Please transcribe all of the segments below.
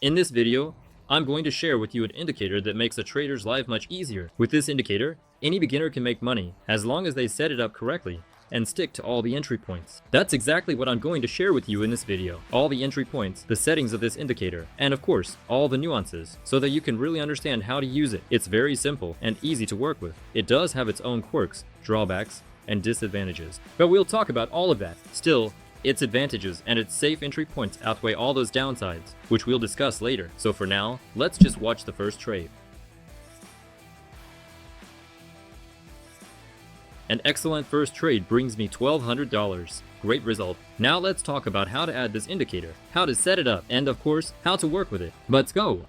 In this video, I'm going to share with you an indicator that makes a trader's life much easier. With this indicator, any beginner can make money as long as they set it up correctly and stick to all the entry points. That's exactly what I'm going to share with you in this video. All the entry points, the settings of this indicator, and of course, all the nuances, so that you can really understand how to use it. It's very simple and easy to work with. It does have its own quirks, drawbacks, and disadvantages, but we'll talk about all of that. Still, its advantages and its safe entry points outweigh all those downsides, which we'll discuss later. So for now, let's just watch the first trade. An excellent first trade brings me $1,200. Great result. Now let's talk about how to add this indicator, how to set it up, and of course, how to work with it. Let's go!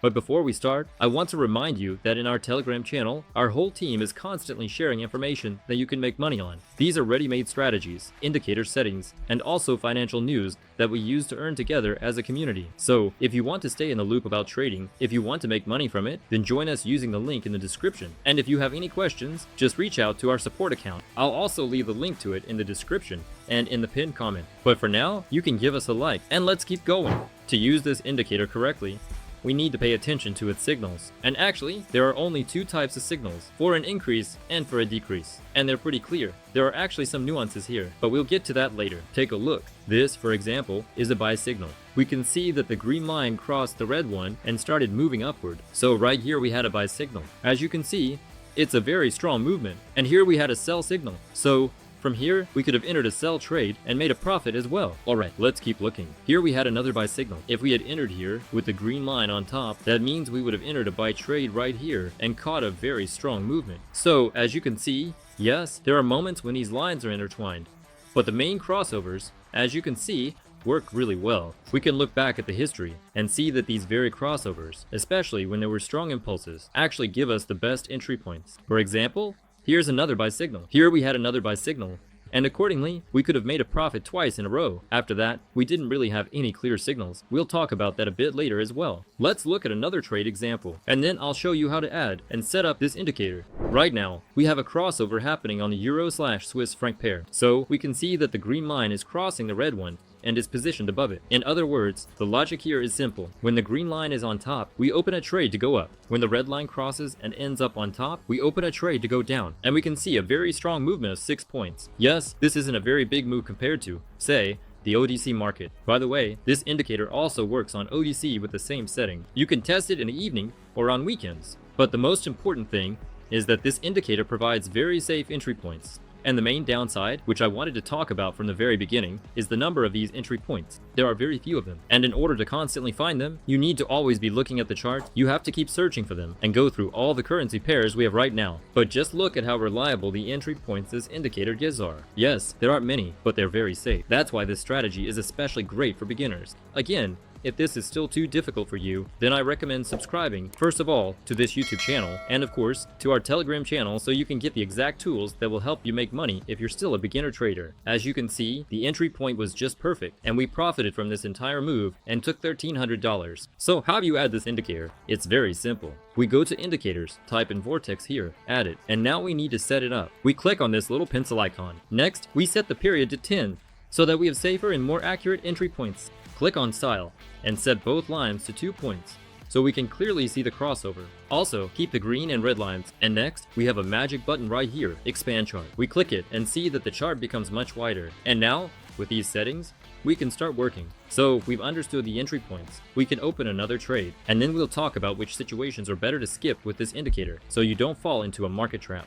But before we start, I want to remind you that in our Telegram channel, our whole team is constantly sharing information that you can make money on. These are ready-made strategies, indicator settings, and also financial news that we use to earn together as a community. So, if you want to stay in the loop about trading, if you want to make money from it, then join us using the link in the description. And if you have any questions, just reach out to our support account. I'll also leave the link to it in the description and in the pinned comment. But for now, you can give us a like, and let's keep going. To use this indicator correctly, we need to pay attention to its signals. And actually, there are only two types of signals, for an increase and for a decrease. And they're pretty clear. There are actually some nuances here, but we'll get to that later. Take a look. This, for example, is a buy signal. We can see that the green line crossed the red one and started moving upward. So right here we had a buy signal. As you can see, it's a very strong movement. And here we had a sell signal. So from here, we could have entered a sell trade and made a profit as well. Alright, let's keep looking. Here we had another buy signal. If we had entered here with the green line on top, that means we would have entered a buy trade right here and caught a very strong movement. So, as you can see, yes, there are moments when these lines are intertwined, but the main crossovers, as you can see, work really well. We can look back at the history and see that these very crossovers, especially when there were strong impulses, actually give us the best entry points. For example, here's another buy signal. Here we had another buy signal, and accordingly, we could have made a profit twice in a row. After that, we didn't really have any clear signals. We'll talk about that a bit later as well. Let's look at another trade example, and then I'll show you how to add and set up this indicator. Right now, we have a crossover happening on the Euro/Swiss franc pair. So we can see that the green line is crossing the red one and is positioned above it. In other words, the logic here is simple. When the green line is on top, we open a trade to go up. When the red line crosses and ends up on top, we open a trade to go down. And we can see a very strong movement of 6 points. Yes, this isn't a very big move compared to, say, the OTC market. By the way, this indicator also works on OTC with the same setting. You can test it in the evening or on weekends. But the most important thing is that this indicator provides very safe entry points. And the main downside, which I wanted to talk about from the very beginning, is the number of these entry points. There are very few of them, and in order to constantly find them, you need to always be looking at the chart. You have to keep searching for them and go through all the currency pairs we have right now. But just look at how reliable the entry points this indicator gives are. Yes, there aren't many, but they're very safe. That's why this strategy is especially great for beginners. Again, if this is still too difficult for you, then I recommend subscribing, first of all, to this YouTube channel, and of course, to our Telegram channel so you can get the exact tools that will help you make money if you're still a beginner trader. As you can see, the entry point was just perfect, and we profited from this entire move and took $1,300. So how do you add this indicator? It's very simple. We go to indicators, type in Vortex here, add it, and now we need to set it up. We click on this little pencil icon. Next, we set the period to 10, so that we have safer and more accurate entry points. Click on Style, and set both lines to 2 points, so we can clearly see the crossover. Also, keep the green and red lines. And next, we have a magic button right here, Expand Chart. We click it and see that the chart becomes much wider. And now, with these settings, we can start working. So, we've understood the entry points. We can open another trade, and then we'll talk about which situations are better to skip with this indicator, so you don't fall into a market trap.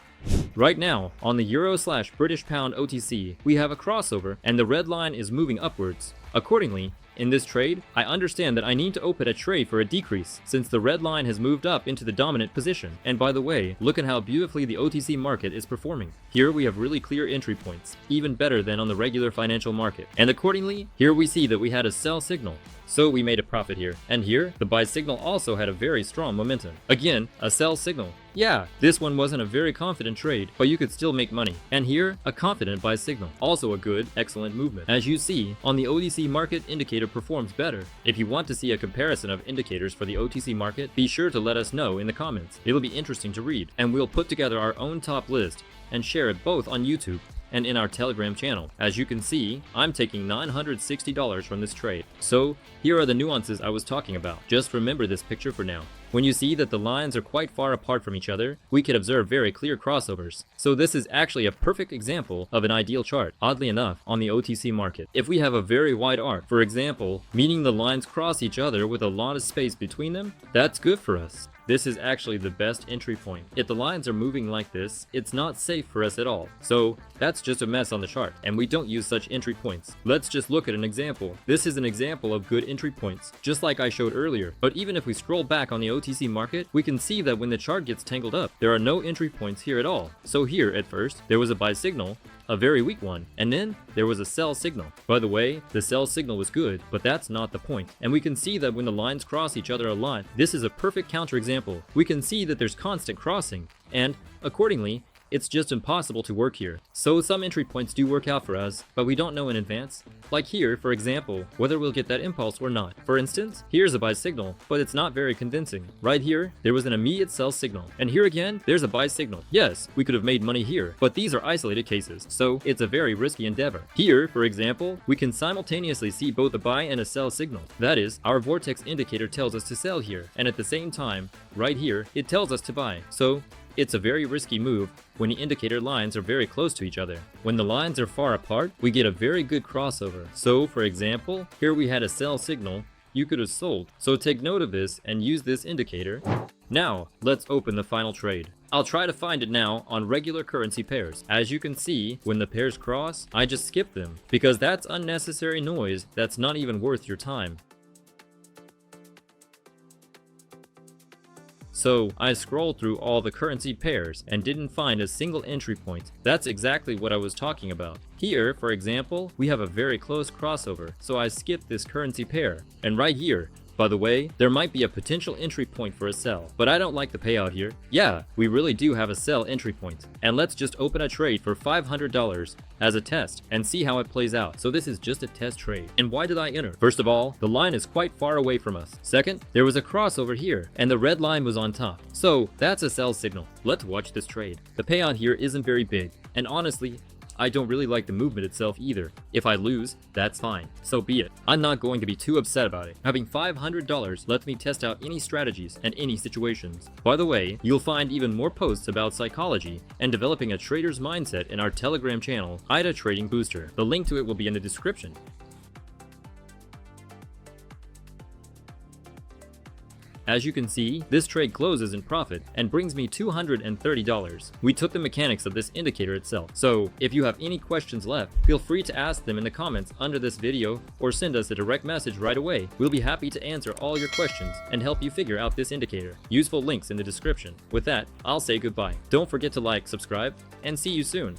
Right now, on the Euro/British Pound OTC, we have a crossover, and the red line is moving upwards. Accordingly, in this trade, I understand that I need to open a trade for a decrease, since the red line has moved up into the dominant position. And by the way, look at how beautifully the OTC market is performing. Here we have really clear entry points, even better than on the regular financial market. And accordingly, here we see that we had a sell signal. So we made a profit here. And here, the buy signal also had a very strong momentum. Again, a sell signal. Yeah, this one wasn't a very confident trade, but you could still make money. And here, a confident buy signal. Also a good, excellent movement. As you see, on the OTC market, indicator performs better. If you want to see a comparison of indicators for the OTC market, be sure to let us know in the comments. It'll be interesting to read, and we'll put together our own top list and share it both on YouTube and in our Telegram channel. As you can see, I'm taking $960 from this trade. So here are the nuances I was talking about. Just remember this picture for now. When you see that the lines are quite far apart from each other, we can observe very clear crossovers. So this is actually a perfect example of an ideal chart, oddly enough, on the OTC market. If we have a very wide arc, for example, meaning the lines cross each other with a lot of space between them, that's good for us. This is actually the best entry point. If the lines are moving like this, it's not safe for us at all. So that's just a mess on the chart, and we don't use such entry points. Let's just look at an example. This is an example of good entry points, just like I showed earlier. But even if we scroll back on the OTC market, we can see that when the chart gets tangled up, there are no entry points here at all. So here, at first, there was a buy signal, a very weak one, and then there was a sell signal. By the way, the sell signal was good, but that's not the point. And we can see that when the lines cross each other a lot, this is a perfect counterexample. We can see that there's constant crossing, and accordingly, it's just impossible to work here. So some entry points do work out for us, but we don't know in advance. Like here, for example, whether we'll get that impulse or not. For instance, here's a buy signal, but it's not very convincing. Right here, there was an immediate sell signal. And here again, there's a buy signal. Yes, we could have made money here, but these are isolated cases, so it's a very risky endeavor. Here, for example, we can simultaneously see both a buy and a sell signal. That is, our Vortex indicator tells us to sell here, and at the same time, right here, it tells us to buy. So it's a very risky move when the indicator lines are very close to each other. When the lines are far apart, we get a very good crossover. So, for example, here we had a sell signal, you could have sold. So take note of this and use this indicator. Now, let's open the final trade. I'll try to find it now on regular currency pairs. As you can see, when the pairs cross, I just skip them, because that's unnecessary noise that's not even worth your time. So I scrolled through all the currency pairs and didn't find a single entry point. That's exactly what I was talking about. Here, for example, we have a very close crossover, so I skipped this currency pair. And right here, by the way, there might be a potential entry point for a sell, but I don't like the payout here. Yeah, we really do have a sell entry point. And let's just open a trade for $500 as a test and see how it plays out. So this is just a test trade. And why did I enter? First of all, the line is quite far away from us. Second, there was a crossover here and the red line was on top. So that's a sell signal. Let's watch this trade. The payout here isn't very big, and honestly, I don't really like the movement itself either. If I lose, that's fine. So be it. I'm not going to be too upset about it. Having $500 lets me test out any strategies and any situations. By the way, you'll find even more posts about psychology and developing a trader's mindset in our Telegram channel, IDA Trading Booster. The link to it will be in the description. As you can see, this trade closes in profit and brings me $230. We took the mechanics of this indicator itself. So if you have any questions left, feel free to ask them in the comments under this video or send us a direct message right away. We'll be happy to answer all your questions and help you figure out this indicator. Useful links in the description. With that, I'll say goodbye. Don't forget to like, subscribe, and see you soon.